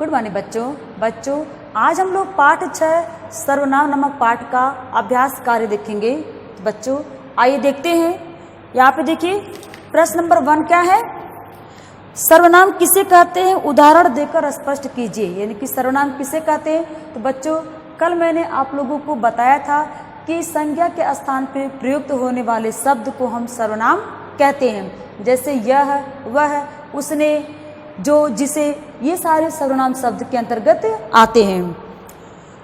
Good morning बच्चों आज हम लोग पाठ 6 सर्वनाम नामक पाठ का अभ्यास कार्य देखेंगे। तो बच्चों आइए देखते हैं। यहाँ पे देखिए प्रश्न नंबर 1 क्या है, सर्वनाम किसे कहते हैं, उदाहरण देकर स्पष्ट कीजिए। यानी कि सर्वनाम किसे कहते हैं। तो बच्चों कल मैंने आप लोगों को बताया था कि संज्ञा के स्थान पर प्रयुक्त होने वाले शब्द को हम सर्वनाम कहते हैं। जैसे यह, वह, उसने, जो, जिसे, ये सारे सर्वनाम शब्द के अंतर्गत आते हैं।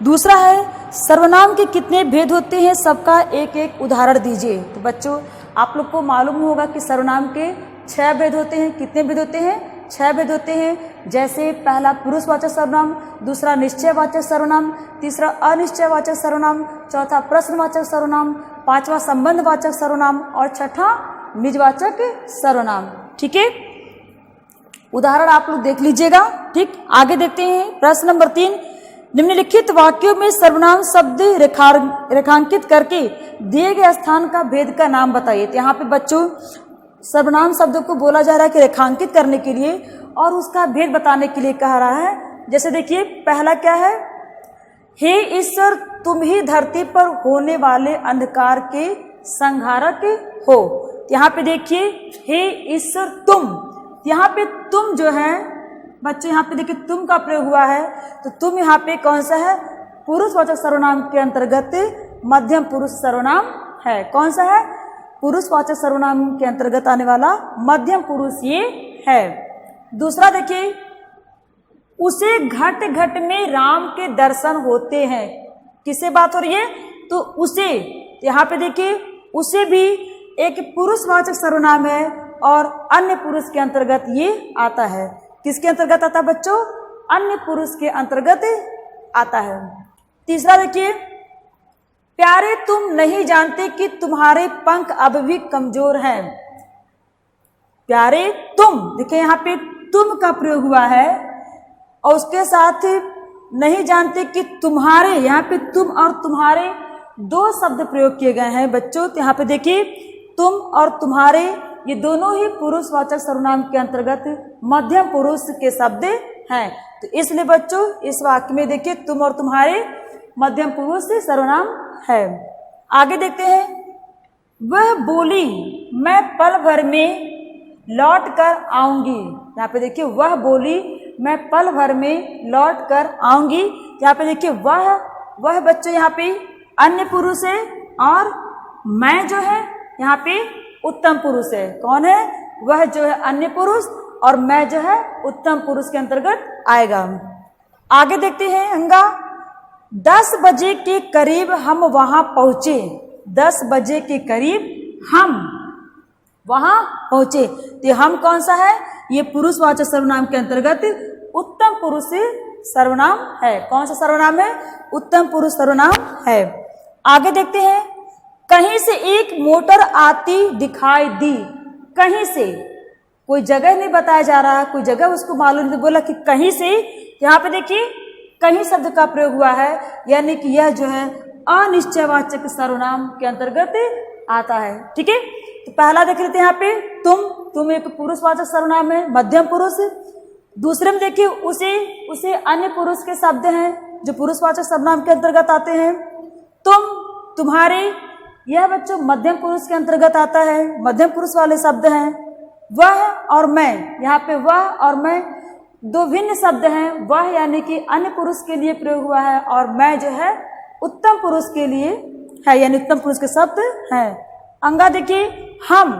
दूसरा है सर्वनाम के कितने भेद होते हैं, सबका एक एक उदाहरण दीजिए। तो बच्चों आप लोग को मालूम होगा कि सर्वनाम के 6 भेद होते हैं। कितने भेद होते हैं? 6 भेद होते हैं। जैसे पहला पुरुषवाचक सर्वनाम, दूसरा निश्चयवाचक सर्वनाम, तीसरा अनिश्चयवाचक सर्वनाम, चौथा प्रश्नवाचक सर्वनाम, पांचवा संबंधवाचक सर्वनाम और छठा निजवाचक सर्वनाम। ठीक है, उदाहरण आप लोग देख लीजिएगा। ठीक, आगे देखते हैं प्रश्न नंबर 3, निम्नलिखित वाक्यों में सर्वनाम शब्द रेखांकित करके दिए गए स्थान का भेद का नाम बताइए। तो यहाँ पे बच्चों सर्वनाम शब्दों को बोला जा रहा है कि रेखांकित करने के लिए और उसका भेद बताने के लिए कह रहा है। जैसे देखिए पहला क्या है, हे ईश्वर तुम ही धरती पर होने वाले अंधकार के संहारक हो। यहाँ पे देखिए हे ईश्वर तुम, यहाँ पे तुम जो है बच्चे, यहाँ पे देखिए तुम का प्रयोग हुआ है। तो तुम यहाँ पे कौन सा है, पुरुषवाचक सर्वनाम के अंतर्गत मध्यम पुरुष सर्वनाम है। कौन सा है, पुरुषवाचक सर्वनाम के अंतर्गत आने वाला मध्यम पुरुष ये है। दूसरा देखिए, उसे घट घट में राम के दर्शन होते हैं। किससे बात हो रही है? तो उसे, यहाँ पे देखिए उसे भी एक पुरुषवाचक सर्वनाम है और अन्य पुरुष के अंतर्गत ये आता है। किसके अंतर्गत आता है बच्चों? अन्य पुरुष के अंतर्गत आता है। तीसरा देखिए, प्यारे तुम नहीं जानते कि तुम्हारे पंख अब भी कमजोर हैं। प्यारे तुम, देखिए यहाँ पे तुम का प्रयोग हुआ है और उसके साथ नहीं जानते कि तुम्हारे, यहाँ पे तुम और तुम्हारे 2 शब्द प्रयोग किए गए हैं बच्चों। तो यहाँ पे देखिए तुम और तुम्हारे ये दोनों ही पुरुषवाचक सर्वनाम के अंतर्गत मध्यम पुरुष के शब्द हैं। तो इसलिए बच्चों इस वाक्य में देखिए तुम और तुम्हारे मध्यम पुरुष सर्वनाम है। आगे देखते हैं, वह बोली मैं पल भर में लौट कर आऊंगी। यहाँ पे देखिए वह बोली मैं पल भर में लौट कर आऊंगी। यहाँ पे देखिए वह बच्चों यहाँ पे अन्य पुरुष है और मैं जो है यहाँ पे उत्तम पुरुष है। कौन है? वह जो है अन्य पुरुष और मैं जो है उत्तम पुरुष के अंतर्गत आएगा। आगे देखते हैं अंगा, 10 बजे के करीब हम वहां पहुंचे। 10 बजे के करीब हम वहां पहुंचे। तो हम कौन सा है? ये पुरुषवाचक सर्वनाम के अंतर्गत उत्तम पुरुष सर्वनाम है। कौन सा सर्वनाम है? उत्तम पुरुष सर्वनाम है। आगे देखते हैं, कहीं से एक मोटर आती दिखाई दी। कहीं से, कोई जगह नहीं बताया जा रहा है, कोई जगह उसको मालूम नहीं, बोला कि कहीं से। यहाँ पे देखिए कहीं शब्द का प्रयोग हुआ है, यानी कि यह जो है अनिश्चयवाचक सर्वनाम के अंतर्गत आता है। ठीक है, तो पहला देख लेते हैं यहाँ पे तुम एक पुरुषवाचक सर्वनाम है, मध्यम पुरुष। दूसरे में देखिए उसे अन्य पुरुष के शब्द हैं जो पुरुषवाचक सर्वनाम के अंतर्गत आते हैं। तुम, तुम्हारे, यह बच्चों मध्यम पुरुष के अंतर्गत आता है, मध्यम पुरुष वाले शब्द हैं। वह और मैं, यहाँ पे वह और मैं 2 भिन्न शब्द हैं। वह यानी कि अन्य पुरुष के लिए प्रयोग हुआ है और मैं जो है उत्तम पुरुष के लिए है, यानी उत्तम पुरुष के शब्द हैं। अंगा देखिए हम,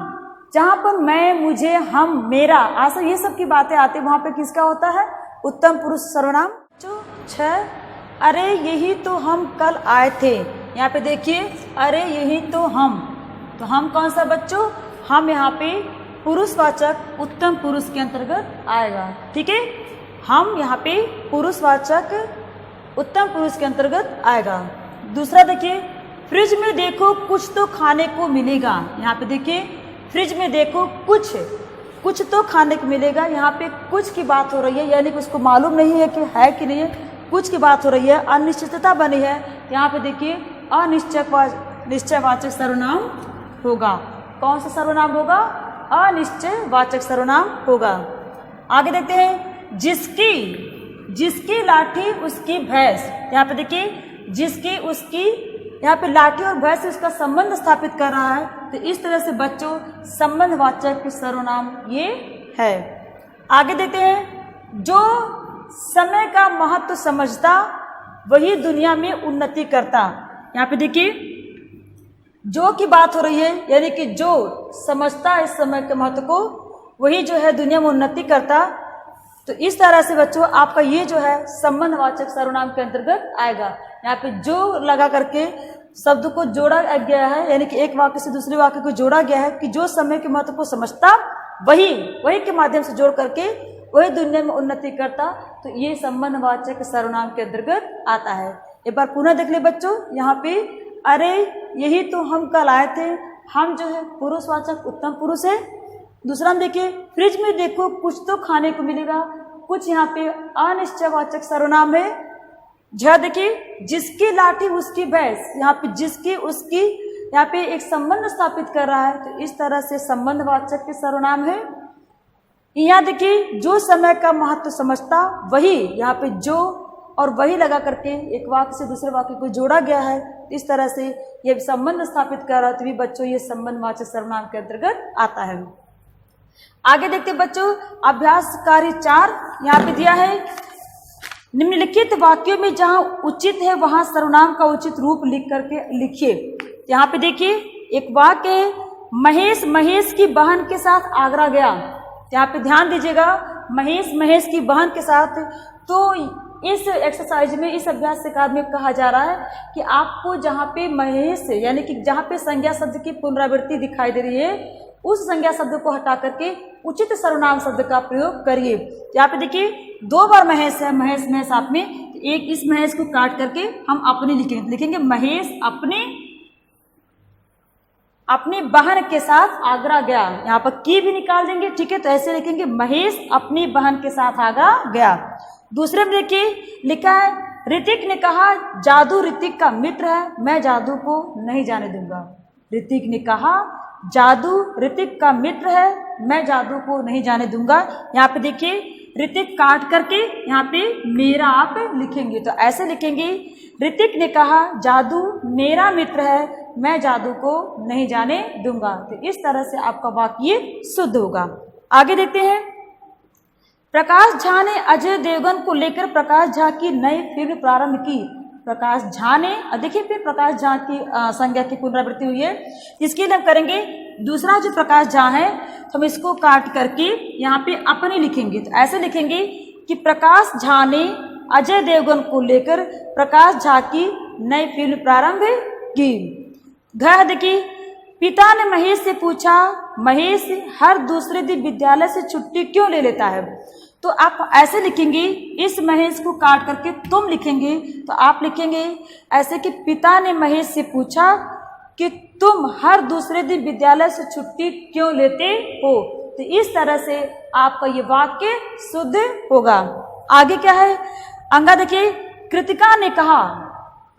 जहां पर मैं, मुझे, हम, मेरा, आशा, ये सब की बातें आती है, वहां पे किसका होता है? उत्तम पुरुष सर्वनाम। 6, अरे यही तो हम कल आए थे। यहाँ पे देखिए अरे यही तो हम कौन सा बच्चों? हम यहाँ पे पुरुषवाचक उत्तम पुरुष के अंतर्गत आएगा। ठीक है, हम यहाँ पे पुरुषवाचक उत्तम पुरुष के अंतर्गत आएगा। दूसरा देखिए, फ्रिज में देखो कुछ तो खाने को मिलेगा। यहाँ पे देखिए फ्रिज में देखो कुछ तो खाने को मिलेगा। यहाँ पे कुछ की बात हो रही है, यानी कि उसको मालूम नहीं है कि है कि नहीं है, कुछ की बात हो रही है, अनिश्चितता बनी है। यहाँ पे देखिए अनिश्चयवाचक सर्वनाम होगा। कौन सा सर्वनाम होगा? अनिश्चयवाचक सर्वनाम होगा। आगे देखते हैं, जिसकी लाठी उसकी भैंस, यहाँ पे देखिए जिसकी उसकी, यहाँ पे लाठी और भैंस से उसका संबंध स्थापित कर रहा है। तो इस तरह से बच्चों संबंधवाचक सर्वनाम ये है। आगे देखते हैं, जो समय का महत्व समझता वही दुनिया में उन्नति करता। यहाँ पे देखिए जो की बात हो रही है, यानी कि जो समझता है इस समय के महत्व को वही जो है दुनिया में उन्नति करता। तो इस तरह से बच्चों आपका ये जो है संबंधवाचक सर्वनाम के अंतर्गत आएगा। यहाँ पे जो लगा करके शब्द को जोड़ा गया है, यानी कि एक वाक्य से दूसरे वाक्य को जोड़ा गया है कि जो समय के महत्व को समझता वही के माध्यम से जोड़ करके वही दुनिया में उन्नति करता। तो ये संबंधवाचक सर्वनाम के अंतर्गत आता है। एक बार पुनः देख ले बच्चों, यहाँ पे अरे यही तो हम कल आए थे, हम जो है पुरुषवाचक उत्तम पुरुष है। दूसरा हम देखिए, फ्रिज में देखो कुछ तो खाने को मिलेगा, कुछ यहाँ पे अनिश्चयवाचक सर्वनाम है। झ देखिए जिसकी लाठी उसकी भैंस, यहाँ पे जिसकी उसकी, यहाँ पे एक संबंध स्थापित कर रहा है। तो इस तरह से संबंधवाचक के सर्वनाम है। यहाँ देखिए जो समय का महत्व समझता वही, यहाँ पे जो और वही लगा करके एक वाक्य से दूसरे वाक्य को जोड़ा गया है। इस तरह से ये संबंध स्थापित कर रहा है। तो भी बच्चों ये संबंधवाचक सर्वनाम के अंतर्गत आता है। आगे देखते हैं बच्चों, अभ्यास कार्य 4 यहाँ पे दिया है। निम्नलिखित वाक्यों में जहां उचित है वहां सर्वनाम का उचित रूप लिख करके लिखिए। यहाँ पे देखिए एक वाक्य है, महेश की बहन के साथ आगरा गया। यहाँ पे ध्यान दीजिएगा, महेश की बहन के साथ। तो इस एक्सरसाइज में, इस अभ्यास से कार्य में कहा जा रहा है कि आपको जहाँ पे महेश यानी कि जहाँ पे संज्ञा शब्द की पुनरावृत्ति दिखाई दे रही है उस संज्ञा शब्द को हटा करके उचित सर्वनाम शब्द का प्रयोग करिए। यहाँ पे देखिए 2 बार महेश है, महेश आप में, एक इस महेश को काट करके हम अपने लिखेंगे महेश अपनी बहन के साथ आगरा गया। यहाँ पर की भी निकाल देंगे, ठीक है। तो ऐसे लिखेंगे महेश अपनी बहन के साथ आगरा गया। दूसरे में देखिए लिखा है, ऋतिक ने कहा जादू ऋतिक का मित्र है, मैं जादू को नहीं जाने दूंगा। ऋतिक ने कहा जादू ऋतिक का मित्र है, मैं जादू को नहीं जाने दूंगा। यहाँ पे देखिए ऋतिक काट करके यहाँ पे मेरा आप लिखेंगे। तो ऐसे लिखेंगे, ऋतिक ने कहा जादू मेरा मित्र है, मैं जादू को नहीं जाने दूंगा। तो इस तरह से आपका वाक्य शुद्ध होगा। आगे देखते हैं, प्रकाश झा ने अजय देवगन को लेकर प्रकाश झा की नई फिल्म प्रारंभ की। प्रकाश झा ने, देखिए फिर प्रकाश झा की संज्ञा की पुनरावृत्ति हुई है। इसके लिए हम करेंगे दूसरा जो प्रकाश झा है तो हम इसको काट करके यहाँ पे अपने लिखेंगे। तो ऐसे लिखेंगे कि प्रकाश झा ने अजय देवगन को लेकर प्रकाश झा की नई फिल्म प्रारंभ की। घ देखिए, पिता ने महेश से पूछा महेश हर दूसरे दिन विद्यालय से छुट्टी क्यों ले लेता है। तो आप ऐसे लिखेंगे, इस महेश को काट करके तुम लिखेंगे। तो आप लिखेंगे ऐसे कि पिता ने महेश से पूछा कि तुम हर दूसरे दिन विद्यालय से छुट्टी क्यों लेते हो। तो इस तरह से आपका ये वाक्य शुद्ध होगा। आगे क्या है, अंगा देखिए, कृतिका ने कहा,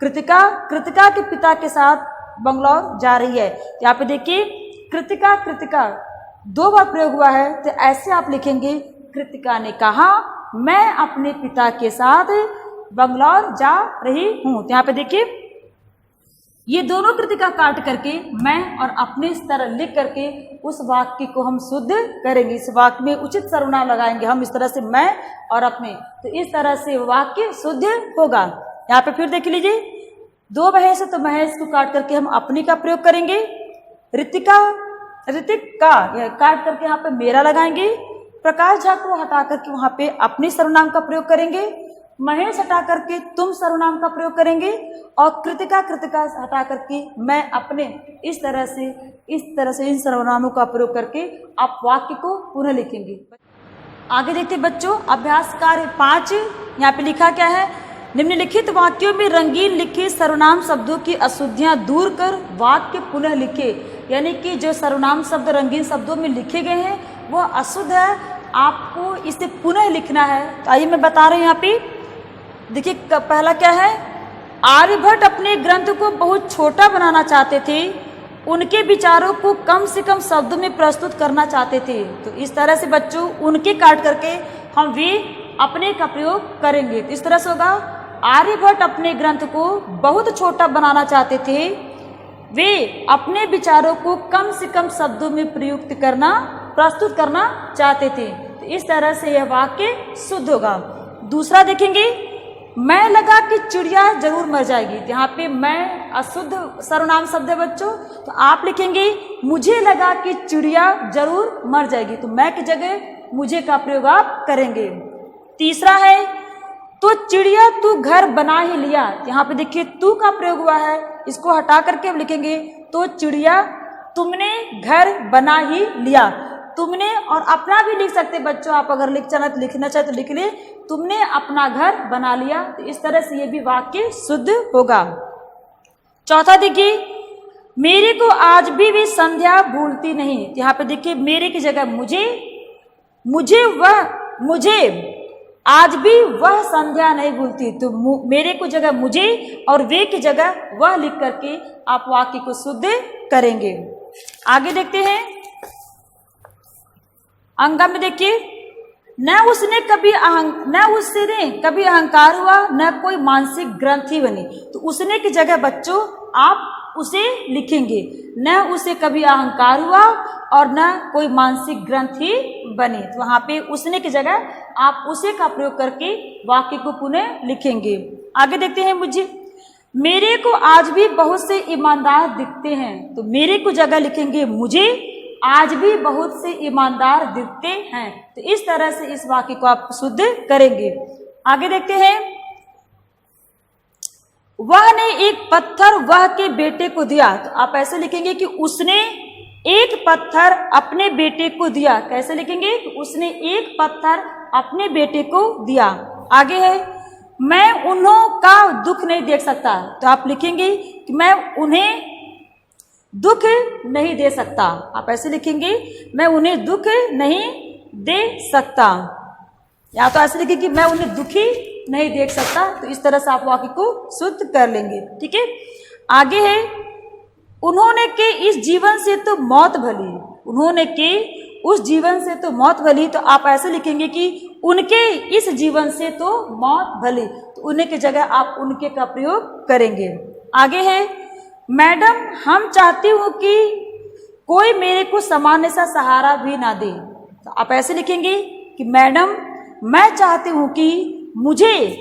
कृतिका के पिता के साथ बंगलौर जा रही है। यहाँ पे देखिए कृतिका 2 बार प्रयोग हुआ है। तो ऐसे आप लिखेंगे, कृतिका ने कहा मैं अपने पिता के साथ बंगलौर जा रही हूं। तो यहाँ पे देखिए ये दोनों कृतिका काट करके मैं और अपने इस तरह लिख करके उस वाक्य को हम शुद्ध करेंगे। इस वाक्य में उचित सर्वनाम लगाएंगे हम इस तरह से, मैं और अपने। तो इस तरह से वाक्य शुद्ध होगा। यहाँ पे फिर देख लीजिए, 2 महेश है तो महेश को काट करके हम अपनी का प्रयोग करेंगे। ऋतिक का काट करके यहाँ पे मेरा लगाएंगे। प्रकाश झा को हटा करके वहां पे अपने सर्वनाम का प्रयोग करेंगे। महेश हटा करके तुम सर्वनाम का प्रयोग करेंगे। और कृतिका हटा करके मैं अपने। इस तरह से इन सर्वनामों का प्रयोग करके आप वाक्य को पुनः लिखेंगे। आगे देखते बच्चों, अभ्यास कार्य 5। यहाँ पे लिखा क्या है, निम्नलिखित वाक्यों में रंगीन लिखे सर्वनाम शब्दों की अशुद्धियां दूर कर वाक्य पुनः लिखे। यानी कि जो सर्वनाम शब्द रंगीन शब्दों में लिखे गए हैं वो अशुद्ध है, आपको इसे पुनः लिखना है। तो आइए मैं बता रही हूँ। यहाँ पे देखिए पहला क्या है, आर्यभट्ट अपने ग्रंथ को बहुत छोटा बनाना चाहते थे, उनके विचारों को कम से कम शब्दों में प्रस्तुत करना चाहते थे। तो इस तरह से बच्चों उनके काट करके हम वे अपने का प्रयोग करेंगे। तो इस तरह से होगा, आर्यभट्ट अपने ग्रंथ को बहुत छोटा बनाना चाहते थे, वे अपने विचारों को कम से कम शब्दों में प्रस्तुत करना चाहते थे। तो इस तरह से यह वाक्य शुद्ध होगा। दूसरा देखेंगे, मैं लगा कि चिड़िया जरूर मर जाएगी। तो यहाँ पे मैं अशुद्ध सर्वनाम शब्द है बच्चों, तो आप लिखेंगे मुझे लगा कि चिड़िया जरूर मर जाएगी। तो मैं की जगह मुझे का प्रयोग आप करेंगे। तीसरा है, तो चिड़िया तू घर बना ही लिया। यहाँ पे देखिए तू का प्रयोग हुआ है, इसको हटा करके हम लिखेंगे तो चिड़िया तुमने घर बना ही लिया। तुमने और अपना भी लिख सकते बच्चों, आप अगर लिखना चाहे तो लिख ले, तुमने अपना घर बना लिया। तो इस तरह से ये भी वाक्य शुद्ध होगा। चौथा देखिए, मेरे को आज भी वे संध्या भूलती नहीं। तो यहाँ पे देखिए मेरे की जगह मुझे आज भी वह संध्या नहीं भूलती। तो मेरे को जगह मुझे और वे की जगह वह लिख करके आप वाक्य को शुद्ध करेंगे। आगे देखते हैं, अंगा में देखिए, न उससे कभी अहंकार हुआ, न कोई मानसिक ग्रंथि बनी। तो उसने की जगह बच्चों आप उसे लिखेंगे, न उसे कभी अहंकार हुआ और न कोई मानसिक ग्रंथि बनी। तो वहां पे उसने की जगह आप उसे का प्रयोग करके वाक्य को पुनः लिखेंगे। आगे देखते हैं, मेरे को आज भी बहुत से ईमानदार दिखते हैं। तो मेरे को जगह लिखेंगे मुझे आज भी बहुत से ईमानदार दिखते हैं। तो इस तरह से इस वाक्य को आप शुद्ध करेंगे। आगे देखते हैं, वह ने एक पत्थर वह के बेटे को दिया। तो आप ऐसे लिखेंगे कि उसने एक पत्थर अपने बेटे को दिया। कैसे लिखेंगे? तो उसने एक पत्थर अपने बेटे को दिया। आगे है, मैं उन्हों का दुख नहीं देख सकता। तो आप लिखेंगे कि मैं उन्हें दुख नहीं दे सकता। आप ऐसे लिखेंगे, मैं उन्हें दुख नहीं दे सकता, या तो ऐसे लिखेंगे कि मैं उन्हें दुखी नहीं देख सकता। तो इस तरह से आप वाक्य को शुद्ध कर लेंगे। ठीक है, आगे है, उन्होंने के इस जीवन से तो मौत भली। उन्होंने के उस जीवन से तो मौत भली। तो आप ऐसे लिखेंगे कि उनके इस जीवन से तो मौत भली। तो उन्हें की जगह आप उनके का प्रयोग करेंगे। आगे है, मैडम हम चाहती हूं कि कोई मेरे को सामान्य सा सहारा भी ना दे। तो आप ऐसे लिखेंगे कि मैडम मैं चाहती हूं कि मुझे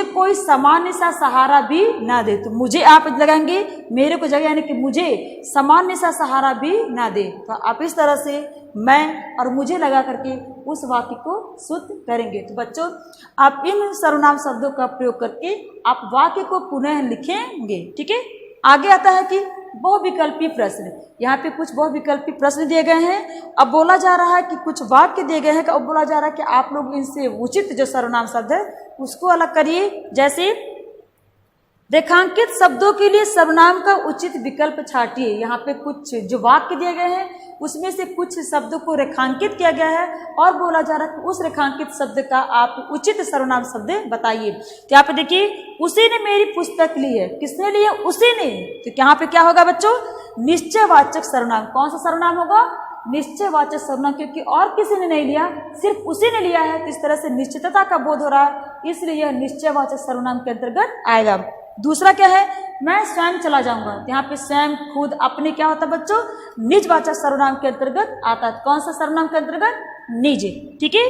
कोई सामान्य सा सहारा भी ना दे। तो मुझे आप लगाएंगे मेरे को जगह, यानी कि मुझे सामान्य सा सहारा भी ना दे। तो आप इस तरह से मैं और मुझे लगा करके उस वाक्य को शुद्ध करेंगे। तो बच्चों आप इन सर्वनाम शब्दों का प्रयोग करके आप वाक्य को पुनः लिखेंगे। ठीक है, आगे आता है कि बहुविकल्पी प्रश्न। यहाँ पे कुछ बहुविकल्पी प्रश्न दिए गए हैं। अब बोला जा रहा है कि कुछ वाक्य दिए गए हैं, अब बोला जा रहा है कि आप लोग इनसे उचित जो सर्वनाम शब्द है उसको अलग करिए। जैसे रेखांकित शब्दों के लिए सर्वनाम का उचित विकल्प छाटिए। यहाँ पे कुछ जो वाक्य दिए गए हैं उसमें से कुछ शब्दों को रेखांकित किया गया है और बोला जा रहा है कि उस रेखांकित शब्द का आप उचित सर्वनाम शब्द बताइए। तो यहाँ पे देखिए, उसी ने मेरी पुस्तक ली है। किसने ली है? उसी ने। तो यहाँ पे क्या होगा बच्चों? निश्चयवाचक सर्वनाम। कौन सा सर्वनाम होगा? निश्चयवाचक सर्वनाम, क्योंकि और किसी ने नहीं लिया, सिर्फ उसी ने लिया है। तो इस तरह से निश्चितता का बोध हो रहा है, इसलिए यह निश्चयवाचक सर्वनाम के अंतर्गत आएगा। दूसरा क्या है? मैं स्वयं चला जाऊंगा। यहाँ पे स्वयं, खुद, अपने क्या होता है बच्चों? निजवाचक सर्वनाम के अंतर्गत आता है। कौन सा सर्वनाम के अंतर्गत? निज। ठीक है,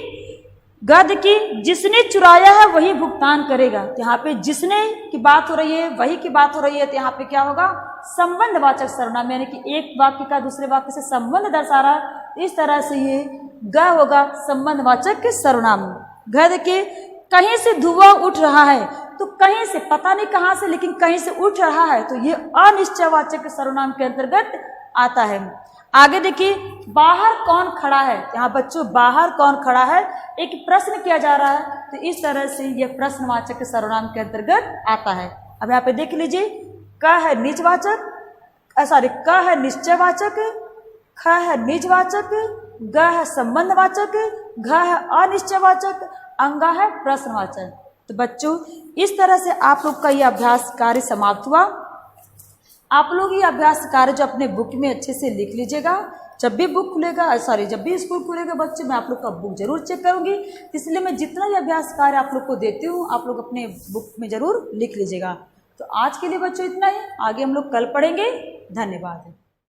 गद्य की जिसने चुराया है वही भुगतान करेगा। यहाँ पे जिसने की बात हो रही है, वही की बात हो रही है। तो यहाँ पे क्या होगा? संबंधवाचक सर्वनाम, यानी कि एक वाक्य का दूसरे वाक्य से संबंध दर्शा रहा है। इस तरह से ये ग होगा संबंधवाचक सर्वनाम। गद्य के कहीं से धुआं उठ रहा है। तो कहीं से, पता नहीं कहां से, लेकिन कहीं से उठ रहा है, तो ये अनिश्चयवाचक सर्वनाम के अंतर्गत आता है। आगे देखिए, बाहर कौन खड़ा है। यहाँ बच्चों बाहर कौन खड़ा है एक प्रश्न किया जा रहा है, तो इस तरह से यह प्रश्नवाचक सर्वनाम के अंतर्गत आता है। अब यहाँ पे देख लीजिए, क है निजवाचक, क है निश्चयवाचक, ख है निजवाचक, ग है संबंधवाचक, घ है अनिश्चयवाचक, अंगा है प्रश्नवाचक। तो बच्चों इस तरह से आप लोग का यह अभ्यास कार्य समाप्त हुआ। आप लोग ये अभ्यास कार्य जो अपने बुक में अच्छे से लिख लीजिएगा। जब भी बुक खुलेगा, जब भी स्कूल खुलेगा बच्चे, मैं आप लोग का बुक जरूर चेक करूंगी, इसलिए मैं जितना भी अभ्यास कार्य आप लोग को देती हूँ आप लोग अपने बुक में जरूर लिख लीजिएगा। तो आज के लिए बच्चों इतना ही, आगे हम लोग कल पढ़ेंगे। धन्यवाद।